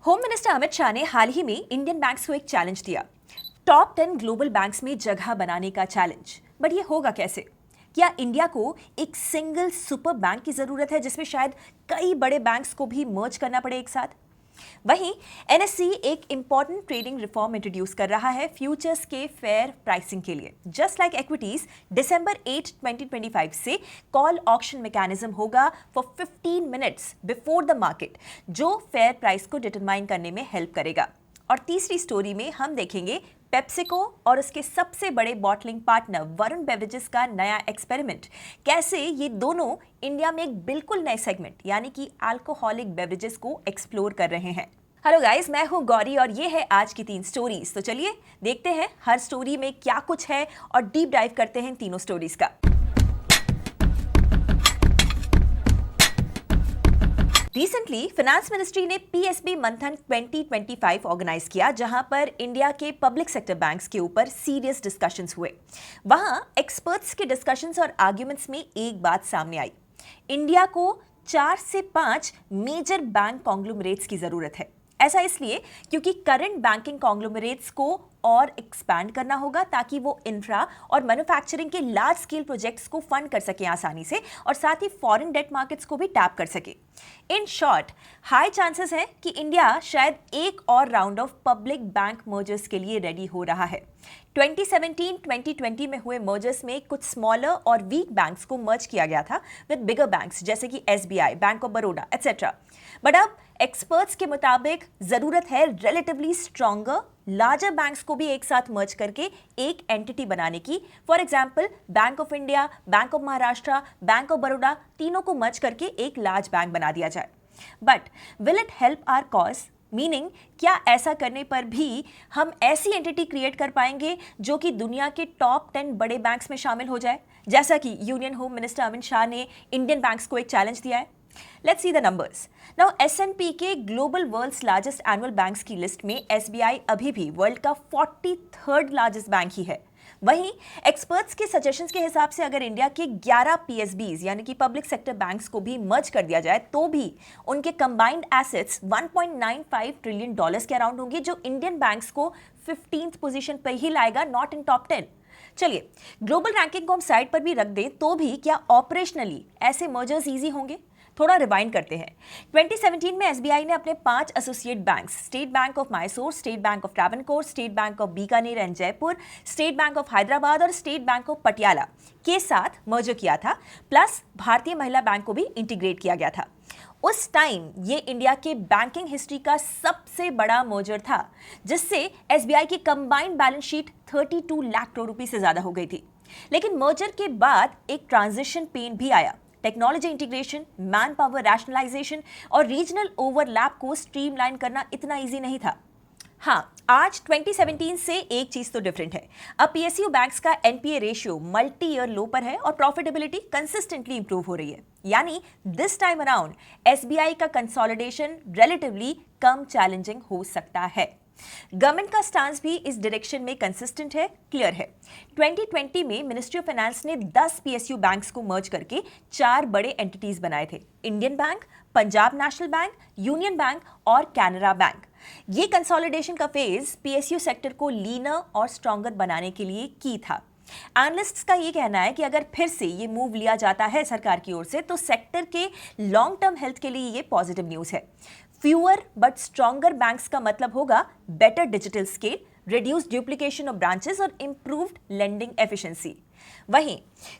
Home minister Amit Shah ने हाल ही में Indian banks को एक चैलेंज दिया, टॉप 10 ग्लोबल बैंक्स में जगह बनाने का चैलेंज। बट ये होगा कैसे? क्या इंडिया को एक सिंगल सुपर बैंक की जरूरत है जिसमें शायद कई बड़े बैंक्स को भी मर्ज करना पड़े एक साथ? वहीं एनएससी एक इंपॉर्टेंट ट्रेडिंग रिफॉर्म इंट्रोड्यूस कर रहा है फ्यूचर्स के फेयर प्राइसिंग के लिए। जस्ट लाइक इक्विटीज, दिसंबर 8, 2025 से कॉल ऑक्शन मैकेनिज्म होगा for 15 minutes before the market, जो फेयर प्राइस को डिटरमाइन करने में हेल्प करेगा। और तीसरी स्टोरी में हम देखेंगे पेप्सिको और उसके सबसे बड़े बॉटलिंग पार्टनर वरुण बेवरेजेस का नया एक्सपेरिमेंट, कैसे ये दोनों इंडिया में एक बिल्कुल नए सेगमेंट यानी कि अल्कोहलिक बेवरेजेस को एक्सप्लोर कर रहे हैं। हेलो गाइस, मैं हूं गौरी और ये है आज की 3 स्टोरीज। तो चलिए देखते हैं हर स्टोरी में क्या कुछ है और डीप डाइव करते हैं तीनों स्टोरीज का। रिसेंटली फाइनेंस मिनिस्ट्री ने पीएसबी मंथन 2025 ऑर्गेनाइज किया, जहां पर इंडिया के पब्लिक सेक्टर बैंक्स के ऊपर सीरियस डिस्कशंस हुए। वहां एक्सपर्ट्स के डिस्कशंस और आर्ग्यूमेंट्स में एक बात सामने आई, इंडिया को 4 से 5 मेजर बैंक कॉन्ग्लोमरेट्स की जरूरत है। ऐसा इसलिए क्योंकि करंट बैंकिंग कॉन्ग्लोमरेट्स को और एक्सपैंड करना होगा ताकि वो इंफ्रा और मैन्युफैक्चरिंग के लार्ज स्केल प्रोजेक्ट्स को फंड कर सके आसानी से, और साथ ही फॉरेन डेट मार्केट्स को भी टैप कर सके। इन शॉर्ट, हाई चांसेस है कि इंडिया शायद एक और round of public bank mergers के लिए रेडी हो रहा है। 2017-2020 में हुए मर्जर्स में कुछ स्मॉलर और वीक बैंक्स को मर्ज किया गया था विद बिगर बैंक्स जैसे कि SBI, bank of Baroda etcetera. But अब एक्सपर्ट्स के मुताबिक जरूरत है रिलेटिवली स्ट्रॉन्गर लार्जर बैंक्स को भी एक साथ मर्ज करके एक एंटिटी बनाने की। For example bank of India, bank of Maharashtra, bank of Baroda, तीनों को मर्ज करके एक लार्ज बैंक बना दिया जाए। But will it help our cause? Meaning, क्या ऐसा करने पर भी हम ऐसी एंटिटी क्रिएट कर पाएंगे जो कि दुनिया के टॉप 10 बड़े बैंक्स में शामिल हो जाए, जैसा कि union home minister Amit Shah ने इंडियन बैंक्स को एक चैलेंज दिया है? Let's see the numbers. Now, S&P के global world's largest annual banks की लिस्ट में एसबीआई अभी भी वर्ल्ड का 43rd लार्जेस्ट बैंक ही है। वहीं एक्सपर्ट्स के सजेशंस के हिसाब से अगर इंडिया के 11 पीएसबीज यानी कि पब्लिक सेक्टर बैंक्स को भी मर्ज कर दिया जाए तो भी उनके कंबाइंड एसेट्स $1.95 ट्रिलियन के अराउंड होंगे, जो इंडियन बैंक्स को 15th पोजीशन पर ही लाएगा, नॉट इन टॉप 10। चलिए, ग्लोबल रैंकिंग को हम साइड पर भी रख दें तो भी क्या ऑपरेशनली ऐसे मर्जर्स ईजी होंगे? थोड़ा रिवाइंड करते हैं। 2017 में एसबीआई ने अपने 5 associate banks, state bank of Mysore, state bank of Travancore, state bank of Bikaner and Jaipur, state bank of Hyderabad और स्टेट बैंक ऑफ पटियाला के साथ मर्जर किया था, प्लस भारतीय महिला बैंक को भी इंटीग्रेट किया गया था। उस टाइम ये इंडिया के बैंकिंग हिस्ट्री का सबसे बड़ा मर्जर था, जिससे एसबीआई की combined balance sheet 32 lakh crore रुपए से ज्यादा हो गई थी। लेकिन मर्जर के बाद एक ट्रांजिशन पेन भी आया। Technology integration, manpower rationalisation और रीजनल ओवरलैप को स्ट्रीमलाइन करना इतना इजी नहीं था। हाँ, आज 2017 से एक चीज तो डिफरेंट है। अब पीएसयू बैंक्स का एनपीए रेशियो मल्टी ईयर लो पर है और प्रॉफिटेबिलिटी कंसिस्टेंटली इंप्रूव हो रही है। यानी दिस टाइम अराउंड एसबीआई का कंसोलिडेशन रिलेटिवली कम चैलेंजिंग हो सकता है। गवर्नमेंट का स्टांस भी इस डायरेक्शन में कंसिस्टेंट है, क्लियर है। 2020 में मिनिस्ट्री ऑफ फाइनेंस ने 10 पीएसयू बैंक्स को मर्ज करके 4 बड़े एंटिटीज बनाए थे, Indian bank, Punjab national bank, union bank और कैनरा बैंक। ये कंसोलिडेशन का फेज पीएसयू सेक्टर को लीनर और स्ट्रॉन्गर बनाने के लिए की था। एनालिस्ट्स का ये कहना है कि अगर फिर से ये मूव लिया जाता है सरकार की ओर से तो सेक्टर के लॉन्ग टर्म हेल्थ के लिए ये पॉजिटिव न्यूज है। फ्यूअर बट स्ट्रॉन्गर बैंक्स का मतलब होगा better digital scale, reduce duplication of branches और इंप्रूव्ड लेंडिंग एफिशिएंसी। वहीं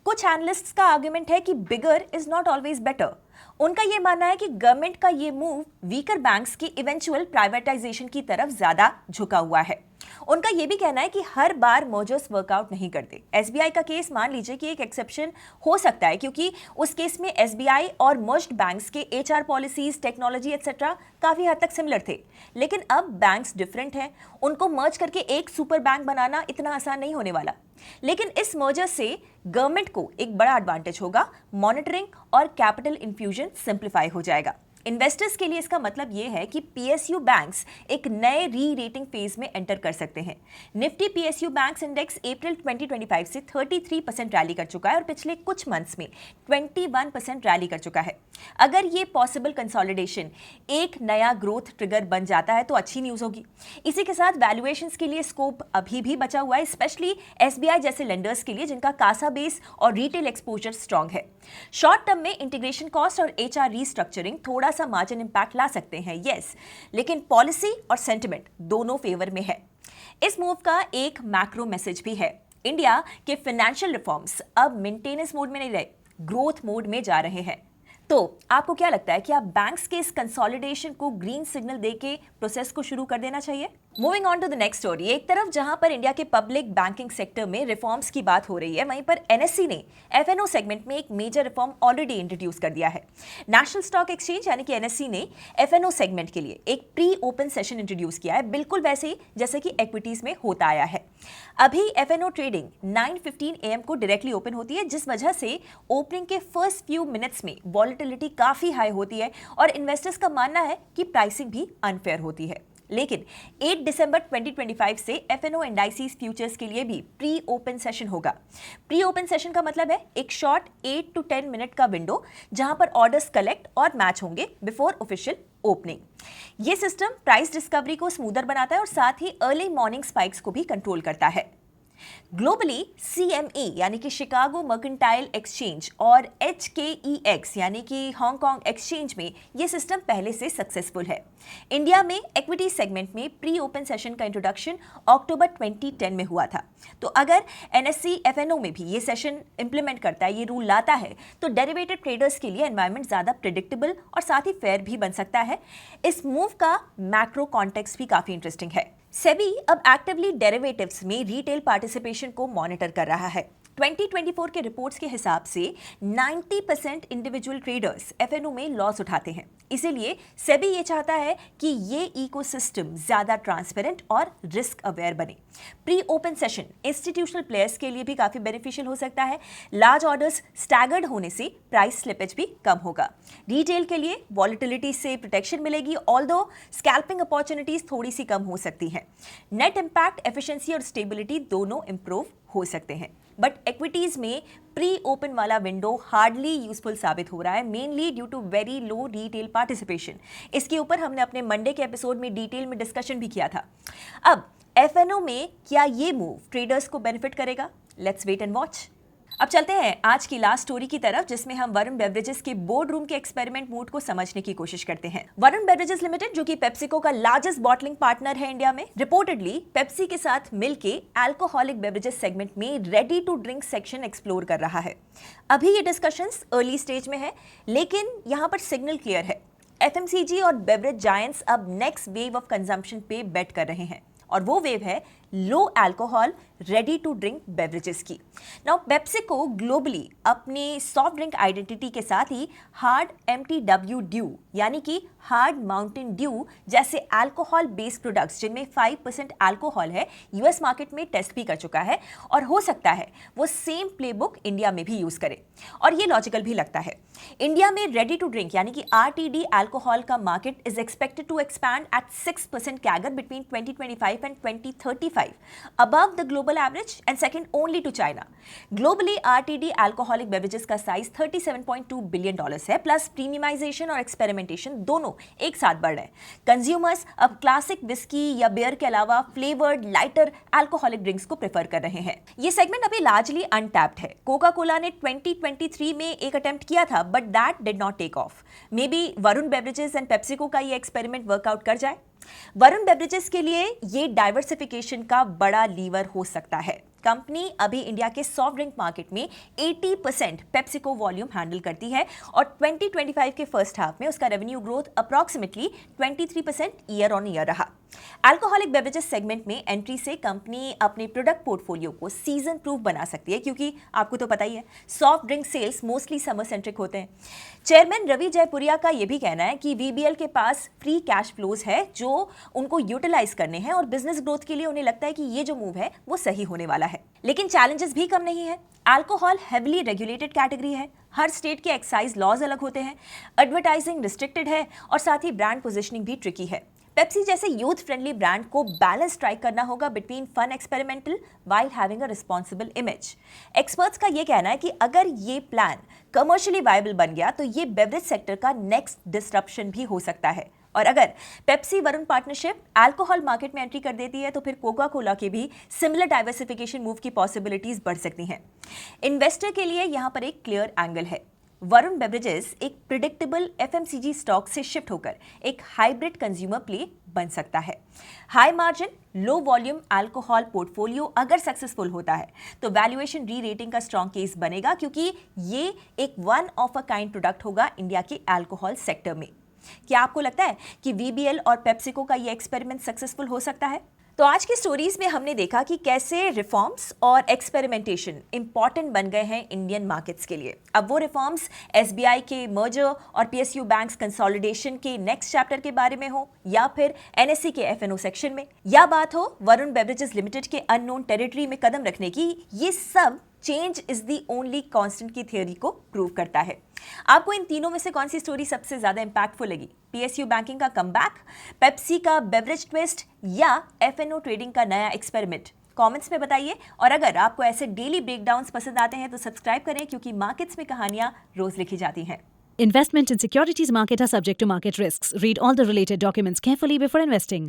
कुछ एनालिस्ट्स का आर्गुमेंट है कि बिगर इज नॉट ऑलवेज बेटर। उनका यह मानना है कि गवर्नमेंट का ये मूव वीकर बैंक्स की इवेंचुअल प्राइवेटाइजेशन की तरफ ज्यादा झुका हुआ है। उनका यह भी कहना है कि हर बार मर्जर्स वर्कआउट नहीं करते। एसबीआई का केस मान लीजिए कि एक एक्सेप्शन हो सकता है, क्योंकि उस केस में एसबीआई और मर्ज्ड बैंक्स के एचआर पॉलिसीज, टेक्नोलॉजी एटसेट्रा काफी हद तक सिमिलर थे। लेकिन अब बैंक्स डिफरेंट हैं, उनको मर्ज करके एक सुपर बैंक बनाना इतना आसान नहीं होने वाला। लेकिन इस मर्जर से गवर्नमेंट को एक बड़ा एडवांटेज होगा, मॉनिटरिंग और कैपिटल इन्फ्यूजन सिंप्लीफाई हो जाएगा। इन्वेस्टर्स के लिए इसका मतलब ये है कि पीएसयू बैंक्स एक नए री रेटिंग फेज में एंटर कर सकते हैं। निफ्टी पीएसयू बैंक्स इंडेक्स अप्रैल 2025 से 33% रैली कर चुका है और पिछले कुछ मंथ्स में 21% रैली कर चुका है। अगर ये पॉसिबल कंसोलिडेशन एक नया ग्रोथ ट्रिगर बन जाता है तो अच्छी न्यूज होगी। इसी के साथ वैल्यूएशंस के लिए स्कोप अभी भी बचा हुआ है, स्पेशली एसबीआई जैसे लेंडर्स के लिए जिनका कासा बेस और रिटेल एक्सपोजर स्ट्रांग है। शॉर्ट टर्म में इंटीग्रेशन कॉस्ट और एचआर रीस्ट्रक्चरिंग थोड़ा सा मार्जिन इंपैक्ट ला सकते हैं, यस, लेकिन पॉलिसी और सेंटिमेंट दोनों फेवर में है। इस मूव का एक मैक्रो मैसेज भी है। इंडिया के फाइनेंशियल रिफॉर्म्स अब मेंटेनेंस मोड में नहीं रहे, ग्रोथ मोड में जा रहे हैं। तो आपको क्या लगता है कि आप बैंक्स के इस कंसोलिडेशन को ग्रीन सिग्नल देके प्रोसेस को शुरू कर देना चाहिए? Moving on to the next story, एक तरफ जहां पर इंडिया के पब्लिक बैंकिंग सेक्टर में रिफॉर्म्स की बात हो रही है, वहीं पर एनएससी ने एफएनओ सेगमेंट में एक मेजर रिफॉर्म ऑलरेडी इंट्रोड्यूस कर दिया है। नेशनल स्टॉक एक्सचेंज यानी कि एनएससी ने एफएनओ सेगमेंट के लिए एक प्री ओपन सेशन इंट्रोड्यूस किया है, बिल्कुल वैसे ही जैसे कि इक्विटीज में होता आया है। अभी एफएनओ ट्रेडिंग 9:15 AM को डायरेक्टली ओपन होती है, जिस वजह से ओपनिंग के फर्स्ट फ्यू मिनट्स में वॉलेटिलिटी काफी हाई होती है और इन्वेस्टर्स का मानना है कि प्राइसिंग भी अनफेयर होती है। लेकिन 8 दिसंबर 2025 से एफएनओ इंडाइसेस फ्यूचर्स के लिए भी प्री ओपन सेशन होगा। प्री ओपन सेशन का मतलब है एक शॉर्ट 8 to 10 मिनट का विंडो जहां पर ऑर्डर्स कलेक्ट और मैच होंगे बिफोर ऑफिशियल ओपनिंग। ये सिस्टम प्राइस डिस्कवरी को स्मूदर बनाता है और साथ ही अर्ली मॉर्निंग स्पाइक्स को भी कंट्रोल करता है। ग्लोबली सीएमई यानी कि शिकागो मर्केंटाइल एक्सचेंज और HKEX यानी कि हांगकांग एक्सचेंज में यह सिस्टम पहले से सक्सेसफुल है। इंडिया में इक्विटी सेगमेंट में प्री ओपन सेशन का इंट्रोडक्शन अक्टूबर 2010 में हुआ था। तो अगर एनएससी एफएनओ में भी ये सेशन इंप्लीमेंट करता है, ये रूल लाता है, तो डेरिवेटिव ट्रेडर्स के लिए एनवायरनमेंट ज्यादा प्रेडिक्टेबल और साथ ही फेयर भी बन सकता है। इस मूव का मैक्रो कॉन्टेक्स्ट भी काफी इंटरेस्टिंग है। सेबी अब एक्टिवली डेरिवेटिव्स में रिटेल पार्टिसिपेशन को मॉनिटर कर रहा है। 2024 के रिपोर्ट्स के हिसाब से 90% इंडिविजुअल ट्रेडर्स एफएनओ में लॉस उठाते हैं। इसीलिए सेबी ये चाहता है कि ये इकोसिस्टम ज्यादा ट्रांसपेरेंट और रिस्क अवेयर बने। Pre open session institutional players के लिए भी काफी बेनिफिशियल हो सकता है। लार्ज ऑर्डर्स स्टैगर्ड होने से प्राइस स्लिपेज भी कम होगा। रिटेल के लिए वॉलेटिलिटी से प्रोटेक्शन मिलेगी, ऑल्दो स्कैल्पिंग अपॉर्चुनिटीज थोड़ी सी कम हो सकती हैं। नेट इंपैक्ट, एफिशिएंसी और स्टेबिलिटी दोनों इंप्रूव हो सकते हैं। बट इक्विटीज में प्री ओपन वाला विंडो हार्डली यूजफुल साबित हो रहा है, mainly due to very low retail participation. इसके ऊपर हमने अपने मंडे के एपिसोड में डिटेल में डिस्कशन भी किया था। अब एफएनओ में क्या ये मूव ट्रेडर्स को बेनिफिट करेगा? Let's wait and watch. अब चलते हैं आज की लास्ट स्टोरी की तरफ, जिसमें हम वरुण बेवरेजेस के बोर्ड रूम के एक्सपेरिमेंट मूड को समझने की कोशिश करते हैं। वरुण बेवरेजेस लिमिटेड, जो कि पेप्सिको का लार्जेस्ट बॉटलिंग पार्टनर है इंडिया में, रिपोर्टेडली पेप्सी के साथ मिलके अल्कोहलिक बेवरेजेस सेगमेंट में ready to drink section explore कर रहा है। अभी ये डिस्कशंस अर्ली स्टेज में है, लेकिन यहाँ पर सिग्नल क्लियर है। एफएमसीजी और बेवरेज जायंट्स अब नेक्स्ट वेव ऑफ कंजम्पशन पे बेट कर रहे हैं और वो वेव है low alcohol ready to drink beverages की। नाउ पेप्सिको ग्लोबली अपनी सॉफ्ट ड्रिंक आइडेंटिटी के साथ ही हार्ड MTW ड्यू यानी कि हार्ड माउंटेन ड्यू जैसे अल्कोहल बेस्ड प्रोडक्ट्स जिनमें 5% अल्कोहल है, यूएस मार्केट में टेस्ट भी कर चुका है और हो सकता है वो सेम प्लेबुक इंडिया में भी यूज करे। और ये लॉजिकल भी लगता है। इंडिया में रेडी टू ड्रिंक यानी कि RTD अल्कोहल का market is expected to expand at 6% CAGR between 2025 and 2035, above the global average and second only to China. Globally, RTD alcoholic beverages का साइज $37.2 बिलियन है, plus premiumisation और experimentation दोनों एक साथ बढ़ रहे हैं। कंज्यूमर्स अब क्लासिक विस्की या बियर के अलावा फ्लेवर्ड लाइटर अल्कोहलिक ड्रिंक्स को प्रेफर कर रहे हैं। ये सेगमेंट अभी लार्जली अनटैप्ड है। कोका कोला ने 2023 में एक अटेम्प्ट किया था, but that did not take off. Maybe Varun beverages and PepsiCo का ये एक्सपेरिमेंट वर्कआउट कर जाए। वरुण बेवरेजेस के लिए ये डाइवर्सिफिकेशन का बड़ा लीवर हो सकता है। कंपनी अभी इंडिया के सॉफ्ट ड्रिंक मार्केट में 80% पेप्सिको वॉल्यूम हैंडल करती है और 2025 के फर्स्ट हाफ में उसका revenue growth approximately 23% year on year रहा। अल्कोहलिक बेवरेजेस सेगमेंट में एंट्री से कंपनी अपने प्रोडक्ट पोर्टफोलियो को सीजन प्रूफ बना सकती है, क्योंकि आपको तो पता ही है soft drink sales mostly summer centric होते हैं। चेयरमैन रवि जयपुरिया का यह भी कहना है कि वीबीएल के पास फ्री कैश फ्लोज है जो उनको यूटिलाइज करने हैं और बिजनेस ग्रोथ के लिए उन्हें लगता है कि ये जो मूव है वो सही होने वाला है। लेकिन चैलेंजेस भी कम नहीं है। अल्कोहल हेवीली रेगुलेटेड कैटेगरी है, हर स्टेट के एक्साइज लॉज अलग होते हैं, एडवर्टाइजिंग रिस्ट्रिक्टेड है और साथ ही ब्रांड पोजिशनिंग भी ट्रिकी है। पेप्सी जैसे यूथ फ्रेंडली ब्रांड को बैलेंस स्ट्राइक करना होगा between fun experimental while having a responsible image. Experts का ये कहना है कि अगर ये प्लान कमर्शियली वायबल बन गया तो ये बेवरेज सेक्टर का नेक्स्ट डिसरप्शन भी हो सकता है। और अगर Pepsi Varun partnership alcohol market में एंट्री कर देती है तो फिर कोका कोला के भी सिमिलर डाइवर्सिफिकेशन मूव की पॉसिबिलिटीज बढ़ सकती हैं। इन्वेस्टर के लिए यहां पर एक क्लियर एंगल है। वरुण बेवरेजेस एक प्रिडिक्टेबल एफएमसीजी स्टॉक से शिफ्ट होकर एक हाइब्रिड कंज्यूमर प्ले बन सकता है। High margin low volume alcohol portfolio अगर सक्सेसफुल होता है तो वैल्यूएशन री रेटिंग का स्ट्रॉन्ग केस बनेगा, क्योंकि ये एक one of a kind product होगा इंडिया के अल्कोहल सेक्टर में। क्या आपको लगता है कि वीबीएल और पेप्सिको का ये एक्सपेरिमेंट सक्सेसफुल हो सकता है? तो आज की स्टोरीज में हमने देखा कि कैसे रिफॉर्म्स और एक्सपेरिमेंटेशन इंपॉर्टेंट बन गए हैं इंडियन मार्केट्स के लिए। अब वो रिफॉर्म्स एसबीआई के मर्जर और पीएसयू बैंक्स कंसोलिडेशन के नेक्स्ट चैप्टर के बारे में हो या फिर एनएससी के एफएनओ सेक्शन में, या बात हो वरुण बेवरेजेस लिमिटेड के अननोन टेरिटरी में कदम रखने की, ये सब change is the only constant की थ्योरी को प्रूव करता है। आपको इन तीनों में से कौन सी स्टोरी सबसे ज्यादा इंपैक्टफुल लगी? पीएसयू बैंकिंग का कमबैक, पेप्सी का बेवरेज ट्विस्ट या एफएनओ ट्रेडिंग का नया एक्सपेरिमेंट? कमेंट्स में बताइए। और अगर आपको ऐसे डेली ब्रेकडाउन्स पसंद आते हैं तो सब्सक्राइब करें, क्योंकि मार्केट्स में कहानियां रोज लिखी जाती हैं। Investment in securities market are subject to market risks. Read all the related documents carefully before investing.